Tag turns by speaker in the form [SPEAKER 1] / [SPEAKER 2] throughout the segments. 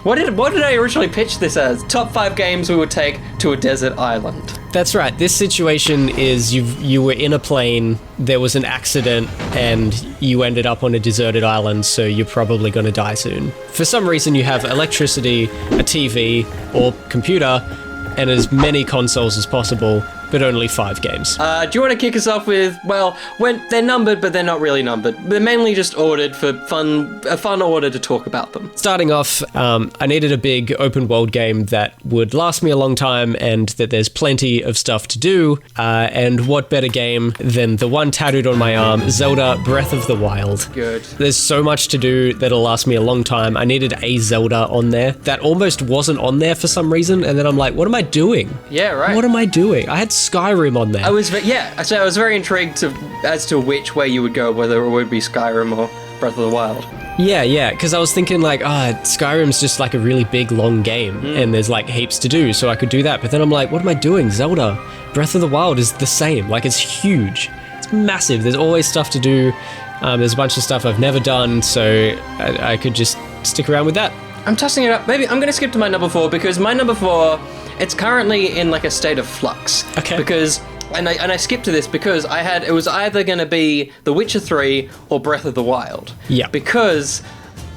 [SPEAKER 1] What did I originally pitch this as? Top 5 games we would take to a desert island.
[SPEAKER 2] That's right. This situation is you were in a plane, there was an accident, and you ended up on a deserted island, so you're probably going to die soon. For some reason, you have electricity, a TV, or computer, and as many consoles as possible, but only 5 games.
[SPEAKER 1] Do you want to kick us off with, they're numbered, but they're not really numbered. They're mainly just ordered for a fun order to talk about them.
[SPEAKER 2] Starting off, I needed a big open world game that would last me a long time and that there's plenty of stuff to do. And what better game than the one tattooed on my arm, Zelda Breath of the Wild.
[SPEAKER 1] Good.
[SPEAKER 2] There's so much to do that'll last me a long time. I needed a Zelda on there. That almost wasn't on there for some reason, and then I'm like, what am I doing?
[SPEAKER 1] Yeah, right.
[SPEAKER 2] What am I doing? I had Skyrim on there.
[SPEAKER 1] I was very intrigued as to which way you would go, whether it would be Skyrim or Breath of the Wild.
[SPEAKER 2] Yeah, because I was thinking like, Skyrim's just like a really big, long game, and there's like heaps to do, so I could do that. But then I'm like, what am I doing? Zelda, Breath of the Wild is the same. Like, it's huge. It's massive. There's always stuff to do. There's a bunch of stuff I've never done, so I could just stick around with that.
[SPEAKER 1] I'm tossing it up. Maybe I'm going to skip to my number 4, because my number 4, it's currently in like a state of flux.
[SPEAKER 2] Okay.
[SPEAKER 1] Because, and I skipped to this because it was either going to be The Witcher 3 or Breath of the Wild.
[SPEAKER 2] Yeah.
[SPEAKER 1] Because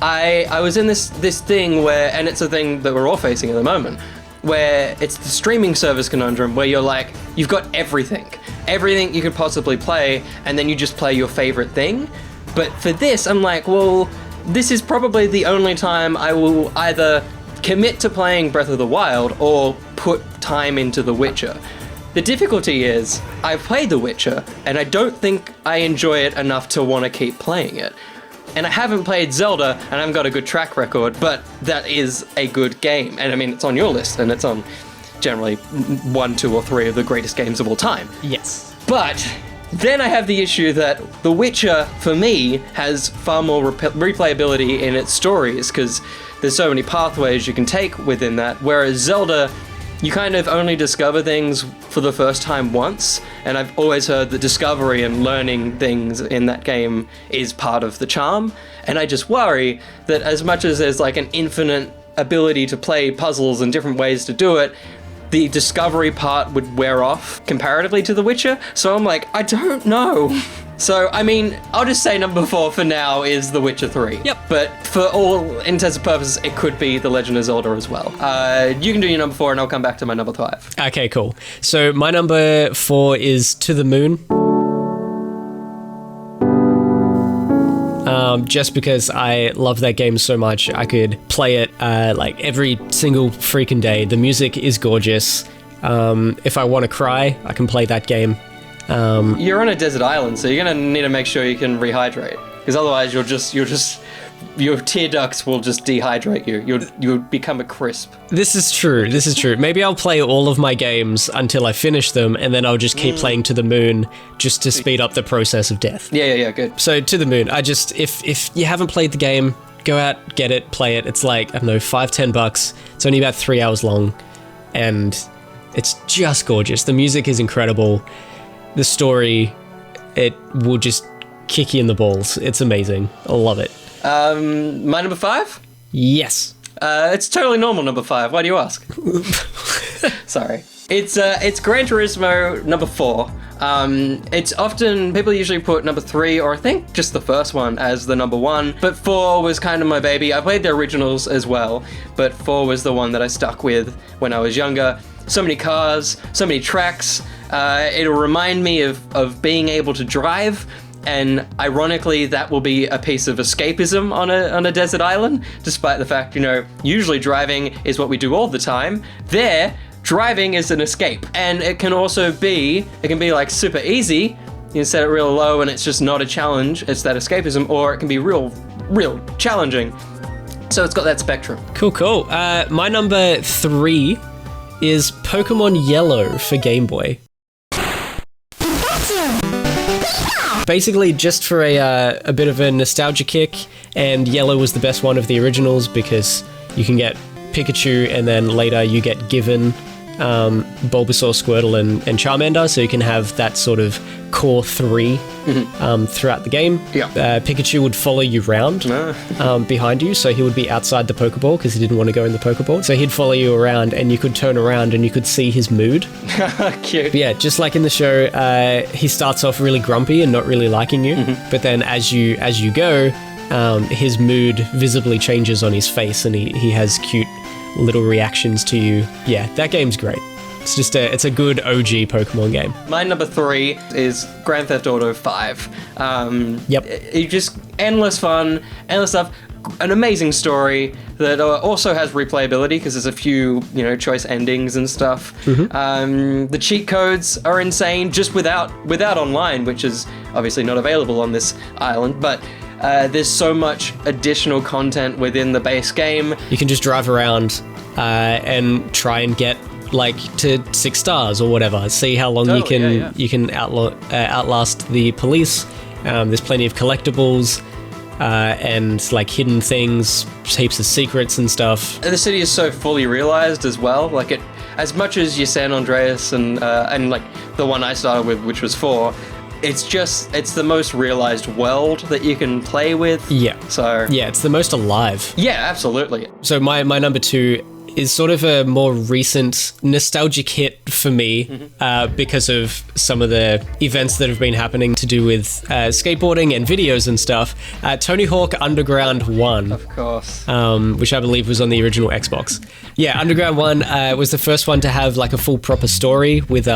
[SPEAKER 1] I was in this thing where, and it's a thing that we're all facing at the moment, where it's the streaming service conundrum where you're like, you've got everything you could possibly play, and then you just play your favorite thing. But for this, I'm like, well, this is probably the only time I will either commit to playing Breath of the Wild or put time into The Witcher. The difficulty is, I've played The Witcher, and I don't think I enjoy it enough to want to keep playing it. And I haven't played Zelda, and I've got a good track record, but that is a good game. And I mean, it's on your list, and it's on generally 1, 2, or 3 of the greatest games of all time.
[SPEAKER 2] Yes.
[SPEAKER 1] But then I have the issue that The Witcher, for me, has far more replayability in its stories, because there's so many pathways you can take within that, whereas Zelda, you kind of only discover things for the first time once, and I've always heard that discovery and learning things in that game is part of the charm, and I just worry that as much as there's like an infinite ability to play puzzles and different ways to do it, the discovery part would wear off comparatively to The Witcher, so I'm like, I don't know. So, I mean, I'll just say number 4 for now is The Witcher 3.
[SPEAKER 2] Yep.
[SPEAKER 1] But for all intents and purposes, it could be The Legend of Zelda as well. You can do your number 4 and I'll come back to my number 5.
[SPEAKER 2] Okay, cool. So my number 4 is To the Moon. Just because I love that game so much, I could play it like every single freaking day. The music is gorgeous. If I want to cry, I can play that game.
[SPEAKER 1] You're on a desert island, so you're gonna need to make sure you can rehydrate, because otherwise your tear ducts will just dehydrate you. You'll become a crisp.
[SPEAKER 2] This is true. Maybe I'll play all of my games until I finish them, and then I'll just keep playing To the Moon just to speed up the process of death.
[SPEAKER 1] Yeah, good.
[SPEAKER 2] So To the Moon, if you haven't played the game, go out, get it, play it. It's like, I don't know, $5-10. It's only about 3 hours long, and it's just gorgeous. The music is incredible. The story, it will just kick you in the balls. It's amazing. I love it.
[SPEAKER 1] My number 5?
[SPEAKER 2] Yes.
[SPEAKER 1] It's totally normal number 5. Why do you ask? Sorry. It's Gran Turismo number 4. It's often, people usually put number 3, or I think just the first one, as the number 1, but 4 was kind of my baby. I played the originals as well, but 4 was the one that I stuck with when I was younger. So many cars, so many tracks. It'll remind me of being able to drive, and ironically, that will be a piece of escapism on a desert island, despite the fact, usually driving is what we do all the time. There, driving is an escape, and it can be like super easy. You can set it real low and it's just not a challenge, it's that escapism, or it can be real challenging. So it's got that spectrum.
[SPEAKER 2] Cool. My number 3 is Pokemon Yellow for Game Boy. Basically, just for a bit of a nostalgia kick, and Yellow was the best one of the originals because you can get Pikachu, and then later you get given Bulbasaur, Squirtle, and Charmander, so you can have that sort of core 3 throughout the game. Pikachu would follow you around behind you, so he would be outside the Pokeball because he didn't want to go in the Pokeball. So he'd follow you around, and you could turn around and you could see his mood.
[SPEAKER 1] Cute.
[SPEAKER 2] But yeah, just like in the show, he starts off really grumpy and not really liking you, but then as you go, his mood visibly changes on his face, and he has cute little reactions to you. Yeah, that game's great. It's just it's a good OG Pokemon game.
[SPEAKER 1] My number 3 is Grand Theft Auto 5. It just endless fun, endless stuff. An amazing story that also has replayability because there's a few, choice endings and stuff. The cheat codes are insane just without online, which is obviously not available on this island, but there's so much additional content within the base game.
[SPEAKER 2] You can just drive around and try and get to 6 stars or whatever. See how long you can outlast the police. There's plenty of collectibles and hidden things, heaps of secrets and stuff.
[SPEAKER 1] The city is so fully realized as well. As much as your San Andreas and the one I started with, which was 4. It's the most realized world that you can play with.
[SPEAKER 2] Yeah.
[SPEAKER 1] So
[SPEAKER 2] yeah, it's the most alive.
[SPEAKER 1] Yeah, absolutely.
[SPEAKER 2] So my number 2 is sort of a more recent nostalgic hit for me because of some of the events that have been happening to do with skateboarding and videos and stuff. Tony Hawk Underground 1.
[SPEAKER 1] Of course.
[SPEAKER 2] Which I believe was on the original Xbox. Yeah, Underground 1 was the first one to have a full proper story with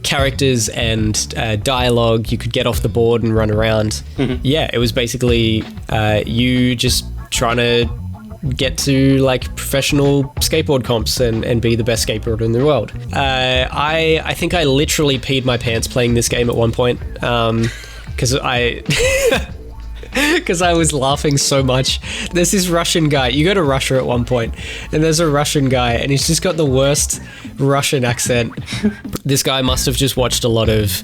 [SPEAKER 2] characters and dialogue. You could get off the board and run around. Yeah, it was basically you just trying to get to professional skateboard comps and be the best skateboarder in the world. I think I literally peed my pants playing this game at one point because I was laughing so much. There's this Russian guy. You go to Russia at one point, and there's a Russian guy, and he's just got the worst Russian accent. This guy must have just watched a lot of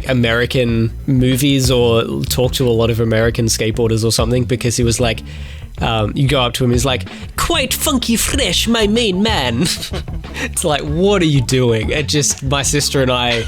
[SPEAKER 2] American movies or talked to a lot of American skateboarders or something, because he was you go up to him, he's quite funky fresh, my main man. It's what are you doing? My sister and I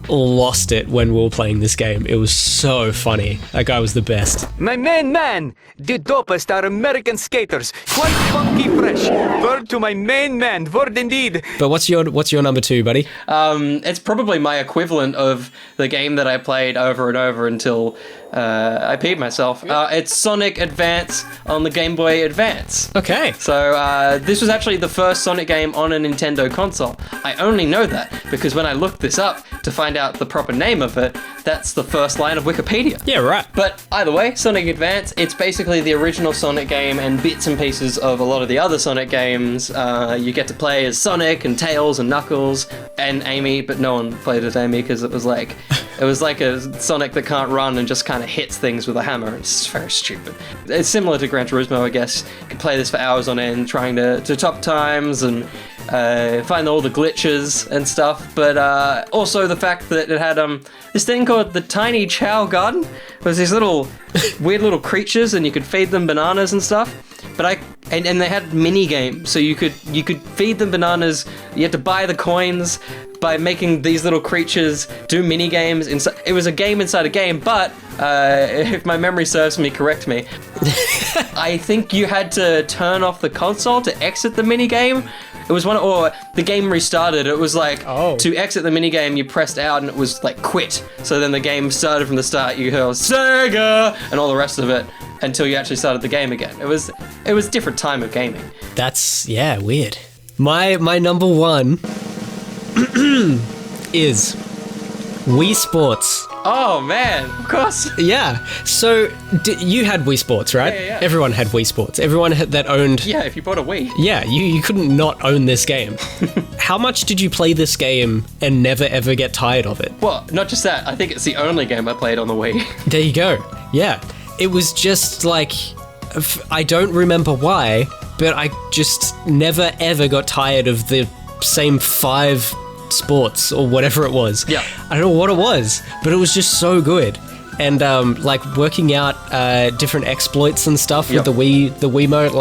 [SPEAKER 2] lost it when we were playing this game. It was so funny. That guy was the best.
[SPEAKER 3] My main man, the dopest are American skaters. Quite funky fresh. Word to my main man, word indeed.
[SPEAKER 2] But what's your number 2, buddy?
[SPEAKER 1] It's probably my equivalent of the game that I played over and over until I peed myself. It's Sonic Advance on the Game Boy Advance.
[SPEAKER 2] Okay.
[SPEAKER 1] So this was actually the first Sonic game on a Nintendo console. I only know that because when I looked this up to find out the proper name of it, that's the first line of Wikipedia.
[SPEAKER 2] Yeah, right.
[SPEAKER 1] But either way, Sonic Advance, it's basically the original Sonic game and bits and pieces of a lot of the other Sonic games. You get to play as Sonic and Tails and Knuckles and Amy, but no one played as Amy because it was like a Sonic that can't run and just kind of hits things with a hammer. It's very stupid. It's similar to Gran Turismo, I guess. You can play this for hours on end trying to top times and find all the glitches and stuff, but also the fact that it had this thing called the Tiny Chow Garden. It was these little weird little creatures, and you could feed them bananas and stuff. But and they had mini games, so you could feed them bananas. You had to buy the coins by making these little creatures do mini games. It was a game inside a game, but if my memory serves me, correct me. I think you had to turn off the console to exit the mini game. It was or the game restarted. It was to exit the mini game, you pressed out and it was quit. So then the game started from the start. You heard Sega and all the rest of it until you actually started the game again. It was a different time of gaming.
[SPEAKER 2] That's weird. My number 1 is Wii Sports.
[SPEAKER 1] Oh man, of course.
[SPEAKER 2] Yeah. So you had Wii Sports, right?
[SPEAKER 1] Yeah.
[SPEAKER 2] Everyone had Wii Sports. Everyone that owned.
[SPEAKER 1] Yeah, if you bought a Wii.
[SPEAKER 2] Yeah, you couldn't not own this game. How much did you play this game and never ever get tired of it?
[SPEAKER 1] Well, not just that. I think it's the only game I played on the Wii.
[SPEAKER 2] There you go. Yeah. It was just I don't remember why, but I just never ever got tired of the same 5 sports or whatever it was.
[SPEAKER 1] Yeah.
[SPEAKER 2] I don't know what it was, but it was just so good. And working out different exploits and stuff with the Wiimote,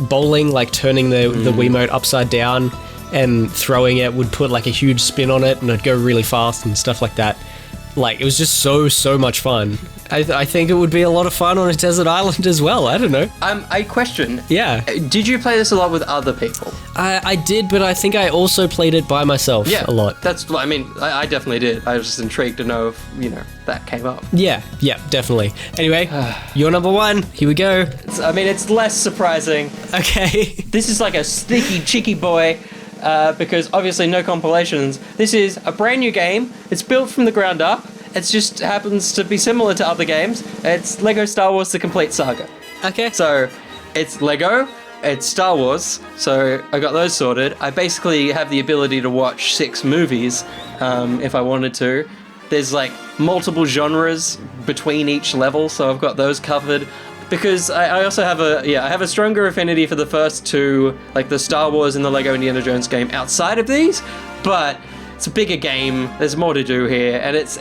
[SPEAKER 2] bowling, turning the Wiimote upside down and throwing it would put like a huge spin on it and it'd go really fast and stuff like that. Like, it was just so much fun. I think it would be a lot of fun on a desert island as well. I don't know.
[SPEAKER 1] I question.
[SPEAKER 2] Yeah.
[SPEAKER 1] Did you play this a lot with other people?
[SPEAKER 2] I did, but I think I also played it by myself a lot.
[SPEAKER 1] I mean, I definitely did. I was just intrigued to know if, that came up.
[SPEAKER 2] Yeah, definitely. Anyway, your number one. Here we go.
[SPEAKER 1] It's less surprising.
[SPEAKER 2] Okay.
[SPEAKER 1] This is like a sneaky, cheeky boy. Because obviously no compilations. This is a brand new game. It's built from the ground up. It just happens to be similar to other games. It's Lego Star Wars: The Complete Saga.
[SPEAKER 2] Okay.
[SPEAKER 1] So it's Lego, it's Star Wars, so I got those sorted. I basically have the ability to watch 6 movies if I wanted to. There's like multiple genres between each level, so I've got those covered. Because I also have I have a stronger affinity for the first 2, like the Star Wars and the Lego Indiana Jones game outside of these, but it's a bigger game, there's more to do here, and it's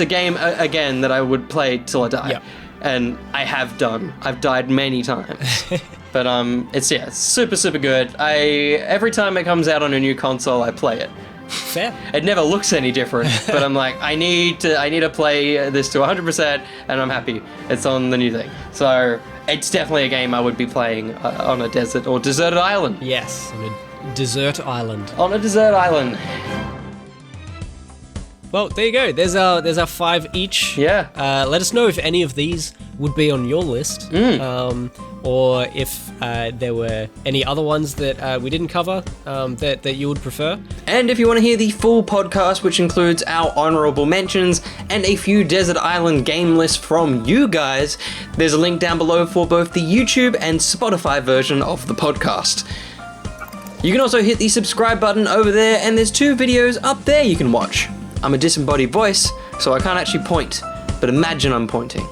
[SPEAKER 1] a game, again, that I would play till I die.
[SPEAKER 2] Yep.
[SPEAKER 1] And I have done. I've died many times. But it's super good. Every time it comes out on a new console, I play it.
[SPEAKER 2] Fair.
[SPEAKER 1] It never looks any different, but I'm like, I need to play this to 100%, and I'm happy it's on the new thing. So it's definitely a game I would be playing on a desert or deserted island.
[SPEAKER 2] Yes, on a desert island.
[SPEAKER 1] On a desert island.
[SPEAKER 2] Well, there you go. There's our 5 each.
[SPEAKER 1] Yeah.
[SPEAKER 2] Let us know if any of these would be on your list, or if there were any other ones that we didn't cover that you would prefer.
[SPEAKER 1] And if you want to hear the full podcast, which includes our honorable mentions and a few desert island game lists from you guys, there's a link down below for both the YouTube and Spotify version of the podcast. You can also hit the subscribe button over there, and there's 2 videos up there you can watch. I'm a disembodied voice, so I can't actually point, but imagine I'm pointing.